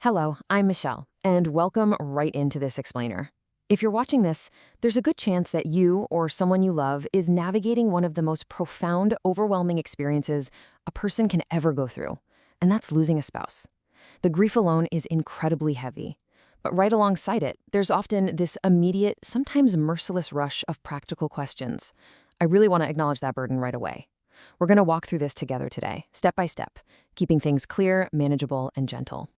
Hello, I'm Michelle, and welcome right into this explainer. If you're watching this, there's a good chance that you or someone you love is navigating one of the most profound, overwhelming experiences a person can ever go through, and that's losing a spouse. The grief alone is incredibly heavy. But right alongside it, there's often this immediate, sometimes merciless rush of practical questions. I really want to acknowledge that burden right away. We're going to walk through this together today, step by step, keeping things clear, manageable, and gentle.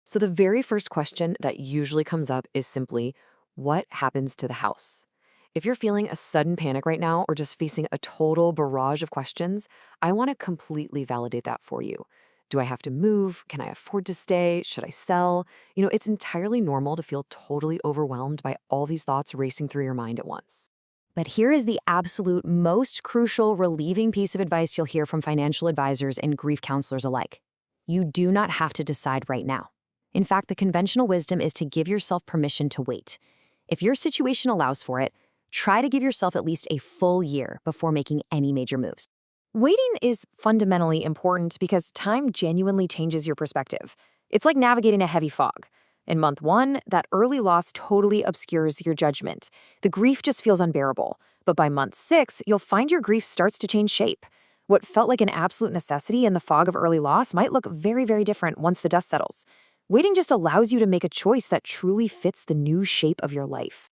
So, the very first question that usually comes up is simply, what happens to the house? If you're feeling a sudden panic right now or just facing a total barrage of questions, I want to completely validate that for you. Do I have to move? Can I afford to stay? Should I sell? It's entirely normal to feel totally overwhelmed by all these thoughts racing through your mind at once. But here is the absolute most crucial, relieving piece of advice you'll hear from financial advisors and grief counselors alike. You do not have to decide right now. In fact, the conventional wisdom is to give yourself permission to wait. If your situation allows for it, try to give yourself at least a full year before making any major moves. Waiting is fundamentally important because time genuinely changes your perspective. It's like navigating a heavy fog. In month one, that early loss totally obscures your judgment. The grief just feels unbearable. But by month six, you'll find your grief starts to change shape. What felt like an absolute necessity in the fog of early loss might look very, very different once the dust settles. Waiting just allows you to make a choice that truly fits the new shape of your life.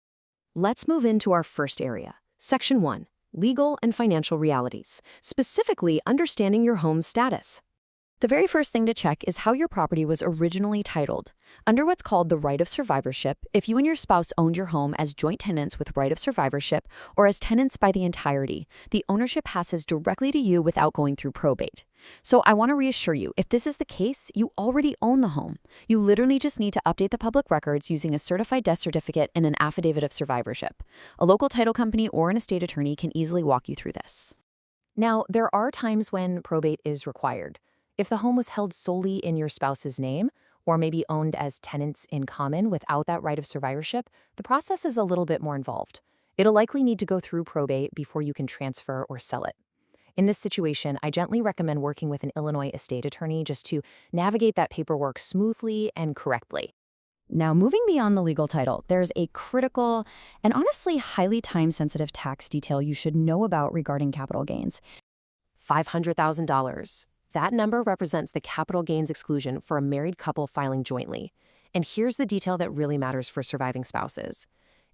Let's move into our first area, Section 1, Legal and Financial Realities, specifically understanding your home's status. The very first thing to check is how your property was originally titled. Under what's called the right of survivorship, if you and your spouse owned your home as joint tenants with right of survivorship or as tenants by the entirety, the ownership passes directly to you without going through probate. So I want to reassure you, if this is the case, you already own the home. You literally just need to update the public records using a certified death certificate and an affidavit of survivorship. A local title company or an estate attorney can easily walk you through this. Now, there are times when probate is required. If the home was held solely in your spouse's name, or maybe owned as tenants in common without that right of survivorship, the process is a little bit more involved. It'll likely need to go through probate before you can transfer or sell it. In this situation, I gently recommend working with an Illinois estate attorney just to navigate that paperwork smoothly and correctly. Now, moving beyond the legal title, there's a critical and honestly highly time-sensitive tax detail you should know about regarding capital gains. $500,000. That number represents the capital gains exclusion for a married couple filing jointly. And here's the detail that really matters for surviving spouses.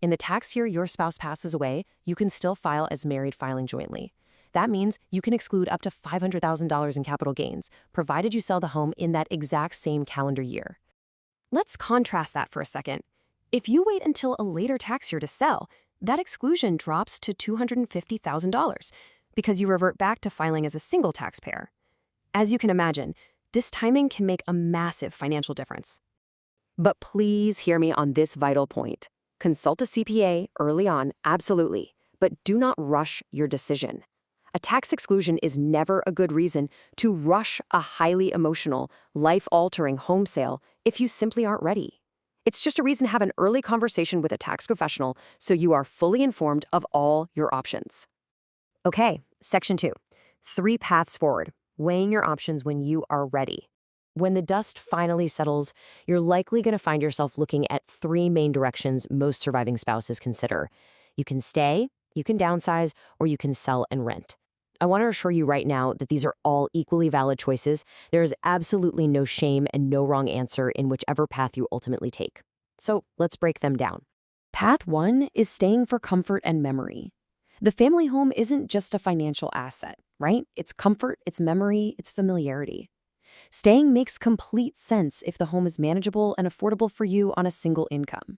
In the tax year your spouse passes away, you can still file as married filing jointly. That means you can exclude up to $500,000 in capital gains, provided you sell the home in that exact same calendar year. Let's contrast that for a second. If you wait until a later tax year to sell, that exclusion drops to $250,000 because you revert back to filing as a single taxpayer. As you can imagine, this timing can make a massive financial difference. But please hear me on this vital point. Consult a CPA early on, absolutely, but do not rush your decision. A tax exclusion is never a good reason to rush a highly emotional, life-altering home sale if you simply aren't ready. It's just a reason to have an early conversation with a tax professional so you are fully informed of all your options. Okay, Section 2. 3 paths forward. Weighing your options when you are ready. When the dust finally settles, you're likely going to find yourself looking at 3 main directions most surviving spouses consider. You can stay, you can downsize, or you can sell and rent. I want to assure you right now that these are all equally valid choices. There is absolutely no shame and no wrong answer in whichever path you ultimately take. So let's break them down. Path 1 is staying for comfort and memory. The family home isn't just a financial asset, right? It's comfort, it's memory, it's familiarity. Staying makes complete sense if the home is manageable and affordable for you on a single income.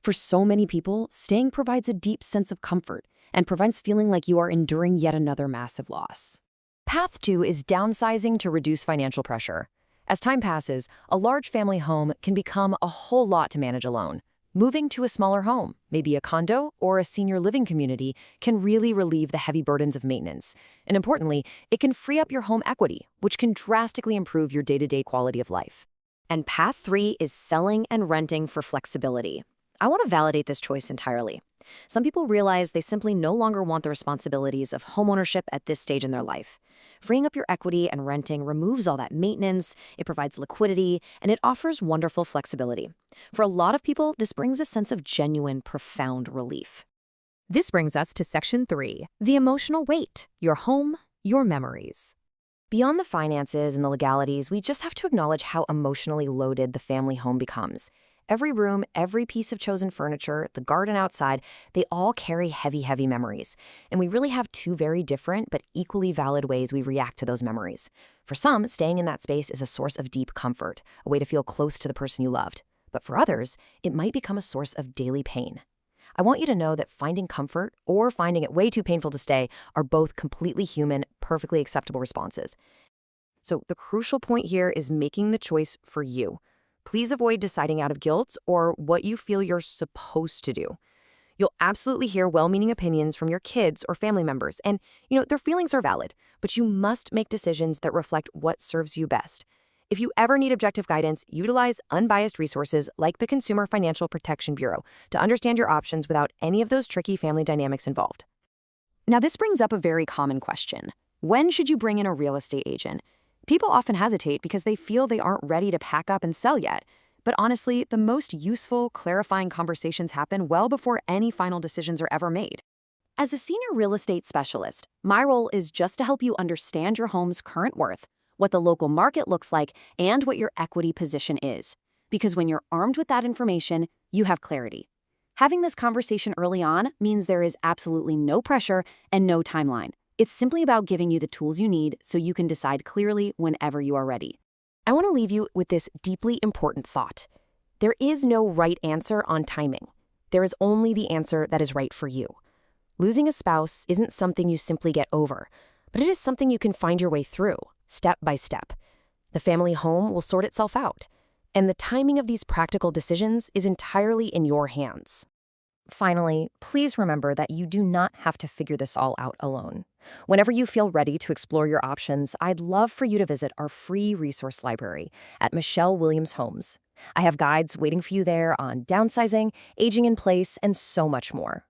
For so many people, staying provides a deep sense of comfort and prevents feeling like you are enduring yet another massive loss. Path 2 is downsizing to reduce financial pressure. As time passes, a large family home can become a whole lot to manage alone. Moving to a smaller home, maybe a condo or a senior living community, can really relieve the heavy burdens of maintenance. And importantly, it can free up your home equity, which can drastically improve your day-to-day quality of life. And path 3 is selling and renting for flexibility. I want to validate this choice entirely. Some people realize they simply no longer want the responsibilities of homeownership at this stage in their life. Freeing up your equity and renting removes all that maintenance, it provides liquidity, and it offers wonderful flexibility. For a lot of people, this brings a sense of genuine, profound relief. This brings us to Section 3, the emotional weight, your home, your memories. Beyond the finances and the legalities, we just have to acknowledge how emotionally loaded the family home becomes. Every room, every piece of chosen furniture, the garden outside, they all carry heavy, heavy memories. And we really have two very different but equally valid ways we react to those memories. For some, staying in that space is a source of deep comfort, a way to feel close to the person you loved. But for others, it might become a source of daily pain. I want you to know that finding comfort or finding it way too painful to stay are both completely human, perfectly acceptable responses. So the crucial point here is making the choice for you. Please avoid deciding out of guilt or what you feel you're supposed to do. You'll absolutely hear well-meaning opinions from your kids or family members, and their feelings are valid, but you must make decisions that reflect what serves you best. If you ever need objective guidance, utilize unbiased resources like the Consumer Financial Protection Bureau to understand your options without any of those tricky family dynamics involved. Now, this brings up a very common question. When should you bring in a real estate agent? People often hesitate because they feel they aren't ready to pack up and sell yet. But honestly, the most useful, clarifying conversations happen well before any final decisions are ever made. As a senior real estate specialist, my role is just to help you understand your home's current worth, what the local market looks like, and what your equity position is. Because when you're armed with that information, you have clarity. Having this conversation early on means there is absolutely no pressure and no timeline. It's simply about giving you the tools you need so you can decide clearly whenever you are ready. I want to leave you with this deeply important thought. There is no right answer on timing. There is only the answer that is right for you. Losing a spouse isn't something you simply get over, but it is something you can find your way through, step by step. The family home will sort itself out, and the timing of these practical decisions is entirely in your hands. Finally, please remember that you do not have to figure this all out alone. Whenever you feel ready to explore your options, I'd love for you to visit our free resource library at Michelle Williams Homes. I have guides waiting for you there on downsizing, aging in place, and so much more.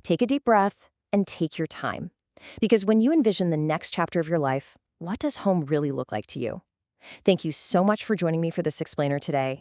Take a deep breath and take your time. Because when you envision the next chapter of your life, what does home really look like to you? Thank you so much for joining me for this explainer today.